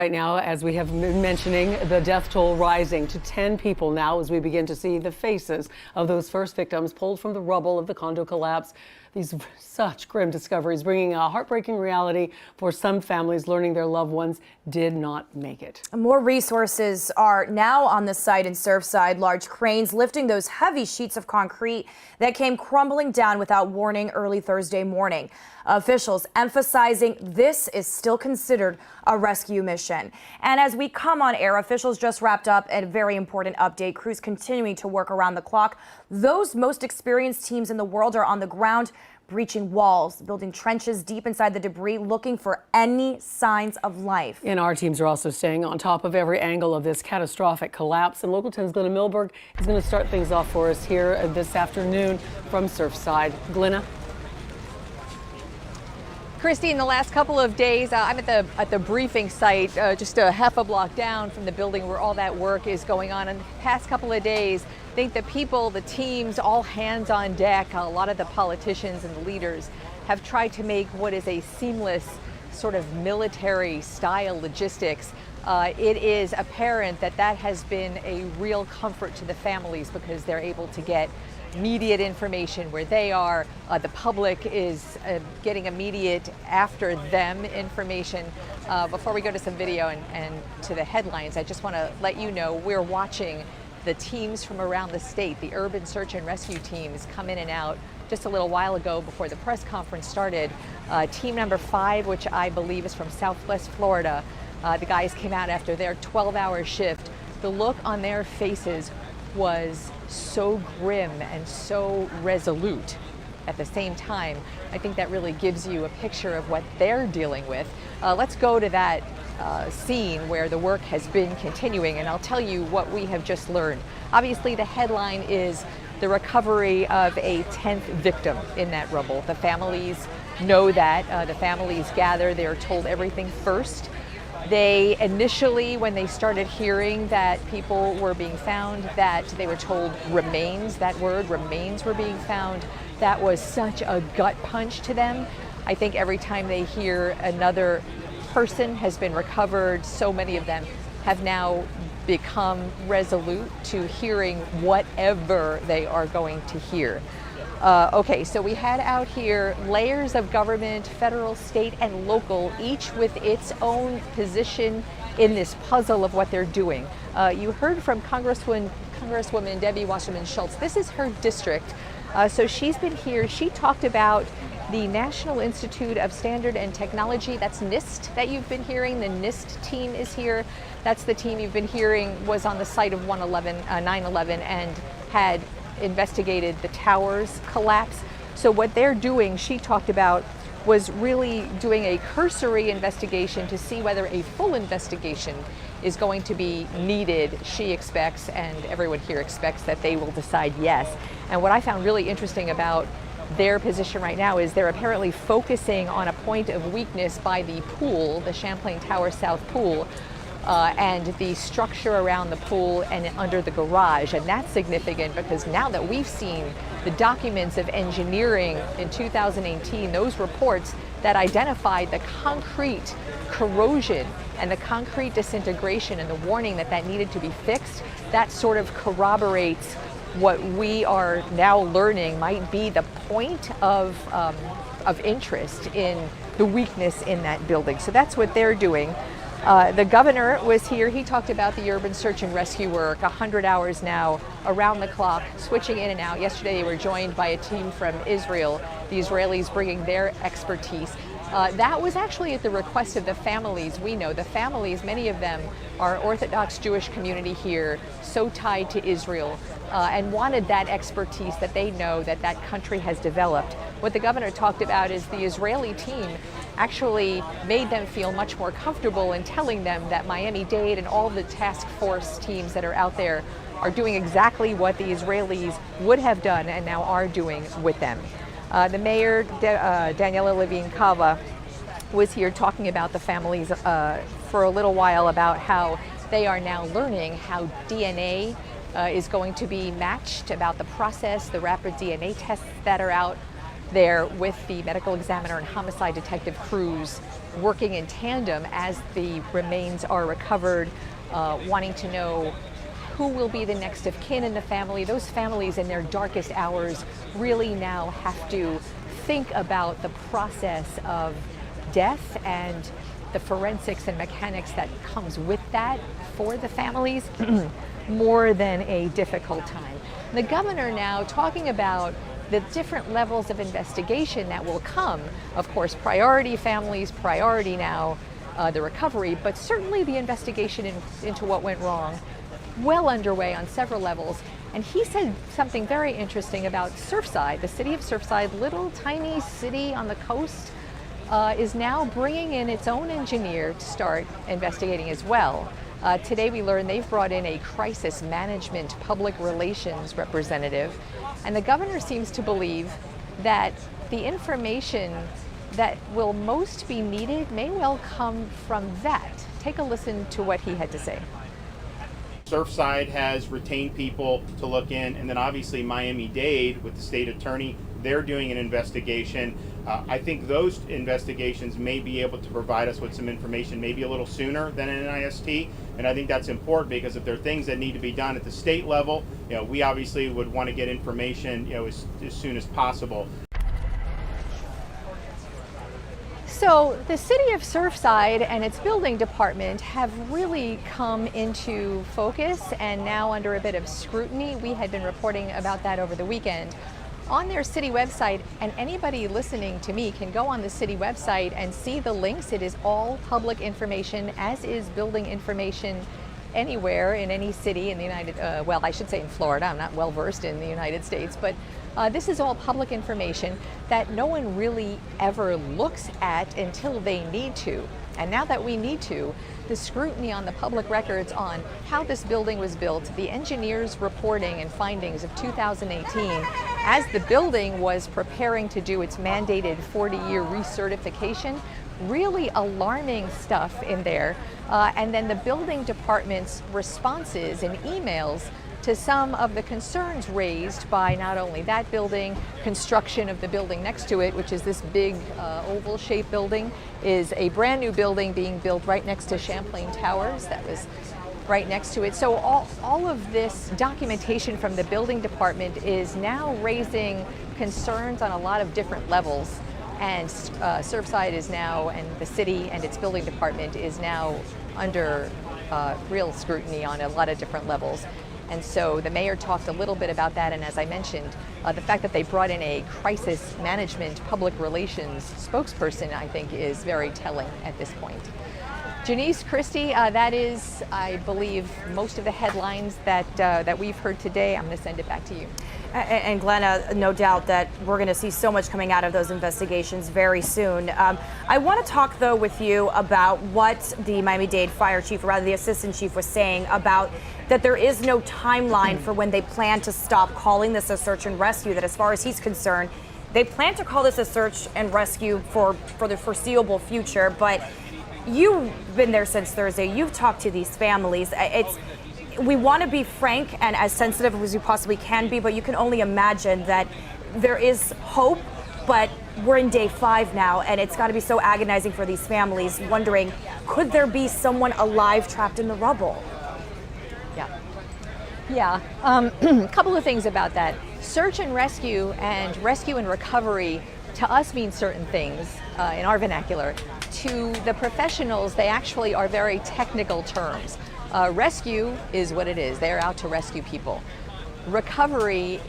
Right now, as we have been mentioning, the death toll rising to 10 people now as we begin to see the faces of those first victims pulled from the rubble of the condo collapse. These such grim discoveries bringing a heartbreaking reality for some families learning their loved ones did not make it. More resources are now on the site in Surfside. Large cranes lifting those heavy sheets of concrete that came crumbling down without warning early Thursday morning. Officials emphasizing this is still considered a rescue mission. And as we come on air, officials just wrapped up a very important update. Crews continuing to work around the clock. Those most experienced teams in the world are on the ground, breaching walls, building trenches deep inside the debris, looking for any signs of life. And our teams are also staying on top of every angle of this catastrophic collapse. And Local 10's Glenna Milberg is going to start things off for us here this afternoon from Surfside. Glenna? Christy, in the last couple of days, I'm at the briefing site, just a half a block down from the building where all that work is going on. And the past couple of days, I think the people, the teams, all hands on deck, a lot of the politicians and the leaders have tried to make what is a seamless sort of military style logistics. It is apparent that that has been a real comfort to the families because they're able to get immediate information where they are. The public is getting immediate after them information. Before we go to some video and to the headlines, I just want to let you know we're watching the teams from around the state, the urban search and rescue teams, come in and out. Just a little while ago before the press conference started, team number 5, which I believe is from Southwest Florida, the guys came out after their 12-hour shift. The look on their faces was so grim and so resolute at the same time. I think that really gives you a picture of what they're dealing with. Let's go to that scene where the work has been continuing, and I'll tell you what we have just learned. Obviously, the headline is the recovery of a 10th victim in that rubble. The families know that. The families gather. They're told everything first. They initially, when they started hearing that people were being found, that they were told remains, that word remains were being found, that was such a gut punch to them. I think every time they hear another person has been recovered, so many of them have now become resolute to hearing whatever they are going to hear. Okay, so we had out here layers of government, federal, state, and local, each with its own position in this puzzle of what they're doing. You heard from Congresswoman Debbie Wasserman Schultz. This is her district. So she's been here. She talked about the National Institute of Standard and Technology. That's NIST that you've been hearing. The NIST team is here. That's the team you've been hearing was on the site of 9/11 and had investigated the towers collapse. So what they're doing, she talked about, was really doing a cursory investigation to see whether a full investigation is going to be needed. She expects, and everyone here expects, that they will decide yes. And what I found really interesting about their position right now is they're apparently focusing on a point of weakness by the pool, the Champlain Tower South pool, and the structure around the pool and under the garage. And that's significant because now that we've seen the documents of engineering in 2018, those reports that identified the concrete corrosion and the concrete disintegration and the warning that that needed to be fixed, that sort of corroborates what we are now learning might be the point of interest in the weakness in that building. So that's what they're doing. The governor was here. He talked about the urban search and rescue work, 100 hours now, around the clock, switching in and out. Yesterday they were joined by a team from Israel, the Israelis bringing their expertise. That was actually at the request of the families. We know the families, many of them are Orthodox Jewish community here, so tied to Israel, and wanted that expertise that they know that that country has developed. What the governor talked about is the Israeli team actually made them feel much more comfortable in telling them that Miami-Dade and all the task force teams that are out there are doing exactly what the Israelis would have done and now are doing with them. The mayor, Daniella Levine, Cava, was here talking about the families for a little while about how they are now learning how DNA is going to be matched, about the process, the rapid DNA tests that are out. there with the medical examiner and homicide detective crews working in tandem as the remains are recovered, wanting to know who will be the next of kin in the family. Those families in their darkest hours really now have to think about the process of death and the forensics and mechanics that comes with that for the families more than a difficult time. The governor now talking about the different levels of investigation that will come. Of course, priority families, priority now the recovery, but certainly the investigation into what went wrong, well underway on several levels. And he said something very interesting about Surfside, the city of Surfside, little tiny city on the coast, is now bringing in its own engineer to start investigating as well. Today we learned they've brought in a crisis management public relations representative, and the governor seems to believe that the information that will most be needed may well come from that. Take a listen to what he had to say. Surfside has retained people to look in, and then obviously Miami-Dade with the state attorney, they're doing an investigation. I think those investigations may be able to provide us with some information maybe a little sooner than an NIST, and I think that's important because if there are things that need to be done at the state level, we obviously would want to get information as soon as possible. So the city of Surfside and its building department have really come into focus and now under a bit of scrutiny. We had been reporting about that over the weekend. On their city website, and anybody listening to me can go on the city website and see the links. It is all public information, as is building information anywhere in any city in the well, I should say in Florida. I'm not well versed in the United States, but this is all public information that no one really ever looks at until they need to. And now that we need to, the scrutiny on the public records on how this building was built, the engineers' reporting and findings of 2018, as the building was preparing to do its mandated 40-year recertification, really alarming stuff in there. And then the building department's responses and emails to some of the concerns raised by not only that building, construction of the building next to it, which is this big oval-shaped building, is a brand new building being built right next to Champlain Towers that was right next to it. So all of this documentation from the building department is now raising concerns on a lot of different levels. And Surfside is now, and the city and its building department is now under real scrutiny on a lot of different levels. And so the mayor talked a little bit about that, and as I mentioned, the fact that they brought in a crisis management public relations spokesperson, I think, is very telling at this point. Janice, Christy, that is, I believe, most of the headlines that we've heard today. I'm going to send it back to you. And Glenna, no doubt that we're going to see so much coming out of those investigations very soon. I want to talk, though, with you about what the Miami-Dade fire chief, or rather the assistant chief, was saying about that there is no timeline for when they plan to stop calling this a search and rescue, that as far as he's concerned, they plan to call this a search and rescue for the foreseeable future. But you've been there since Thursday. You've talked to these families. We want to be frank and as sensitive as we possibly can be, but you can only imagine that there is hope, but we're in day 5 now, and it's got to be so agonizing for these families, wondering, could there be someone alive trapped in the rubble? Yeah. A couple of things about that. Search and rescue and recovery to us mean certain things in our vernacular. To the professionals, they actually are very technical terms. Rescue is what it is. They're out to rescue people. Recovery,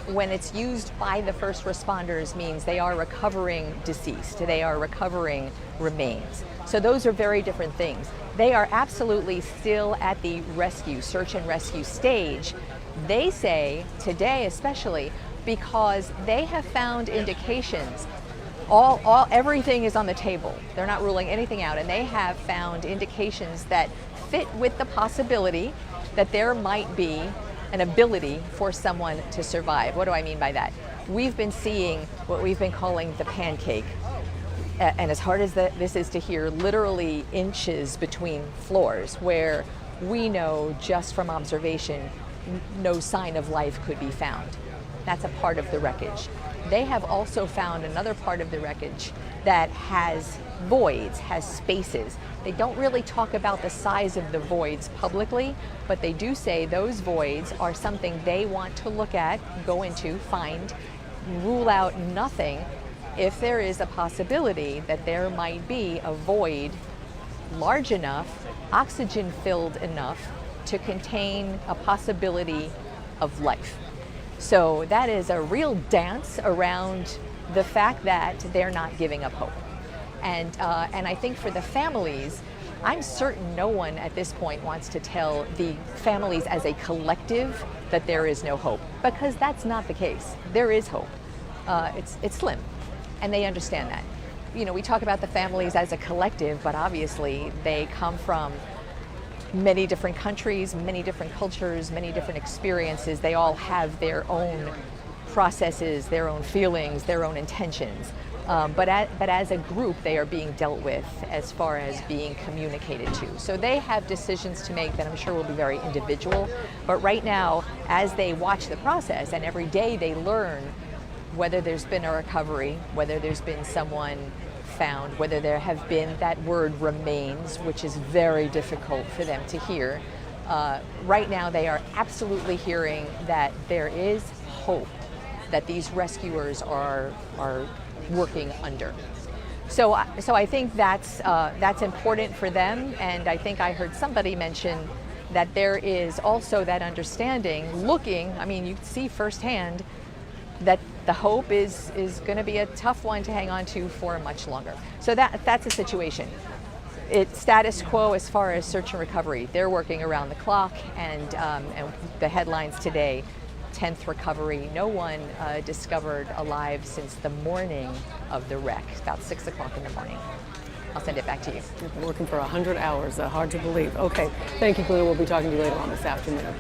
when it's used by the first responders, means they are recovering deceased. They are recovering remains. So those are very different things. They are absolutely still at the rescue, search and rescue stage. They say, today especially, because they have found indications. Everything is on the table. They're not ruling anything out, and they have found indications that fit with the possibility that there might be an ability for someone to survive. What do I mean by that? We've been seeing what we've been calling the pancake. And as hard as this is to hear, literally inches between floors, where we know just from observation no sign of life could be found. That's a part of the wreckage. they have also found another part of the wreckage that has voids, has spaces. They don't really talk about the size of the voids publicly, but they do say those voids are something they want to look at, go into, find, rule out nothing if there is a possibility that there might be a void large enough, oxygen filled enough to contain a possibility of life. So that is a real dance around the fact that they're not giving up hope. And I think for the families, I'm certain no one at this point wants to tell the families as a collective that there is no hope, because that's not the case. There is hope. It's slim, and they understand that. You know, we talk about the families as a collective, but obviously they come from many different countries, many different cultures, many different experiences. They all have their own processes, their own feelings, their own intentions. But as a group, they are being dealt with as far as being communicated to. So they have decisions to make that I'm sure will be very individual. But right now, as they watch the process and every day they learn whether there's been a recovery, whether there's been someone found, whether there have been, that word remains, which is very difficult for them to hear. Right now they are absolutely hearing that there is hope that these rescuers are working under. So I think that's important for them, and I think I heard somebody mention that there is also that understanding, looking, I mean, you see firsthand that the hope is going to be a tough one to hang on to for much longer. So that's a situation. It's status quo as far as search and recovery. They're working around the clock, and the headlines today, 10th recovery. No one discovered alive since the morning of the wreck, about 6 o'clock in the morning. I'll send it back to you. You've been working for 100 hours. Hard to believe. Okay. Thank you, Glenn. We'll be talking to you later on this afternoon.